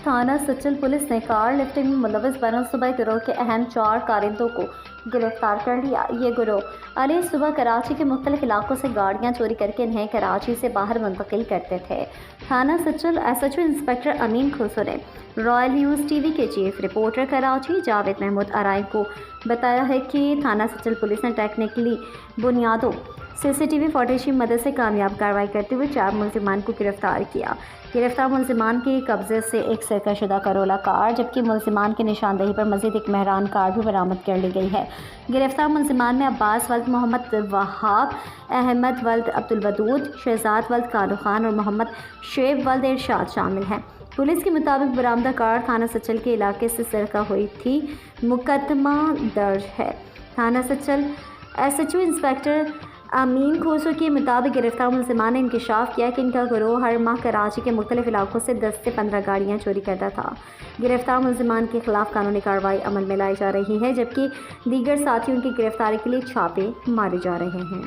थाना सचल पुलिस ने कार लिफ्टिंग में मुलविस बनस्बत गिरोह के अहम 4 कारिंदों को गिरफ्तार कर लिया। ये गिरोह अली सुबह कराची के मुख्तलिफ इलाकों से गाड़ियां चोरी करके इन्हें कराची से बाहर मुंतकिल करते थे। थाना सचल SHO इंस्पेक्टर अमीन खुसरो ने रॉयल न्यूज़ TV के चीफ रिपोर्टर कराची जावेद महमूद आराई को बताया है कि थाना सचल पुलिस ने टेक्निकली बुनियादों CCTV फुटेज की मदद से कामयाब कार्रवाई करते हुए 4 मुलजिमान को गिरफ्तार किया। गिरफ्तार मुलजिमान के कब्जे से एक सरकशुदा करोला कार जबकि मुलजिमान की निशानदही पर मजीद एक मेहरान कार भी बरामद कर ली गई है। गिरफ्तार मुलजिमान में अब्बास वल्द मोहम्मद वहाब, अहमद वल्द अब्दुल वदूद, शहजाद वल्द कादू खान और मोहम्मद शेब वल्द इरशाद शामिल हैं। पुलिस के मुताबिक बरामदा कार थाना सचल के इलाके से सरका हुई थी। मुकदमा दर्ज है। थाना सचल SHO इंस्पेक्टर अमीन खुसरो के मुताबिक गिरफ्तार मुलजिमान ने इंकशाफ किया कि इनका गिरोह हर माह कराची के मुख्तलिफ इलाकों से 10 से 15 गाड़ियाँ चोरी करता था। गिरफ्तार मुलजिमान के खिलाफ कानूनी कार्रवाई अमल में लाई जा रही है जबकि दीगर साथियों की गिरफ्तारी के लिए छापे मारे जा रहे हैं।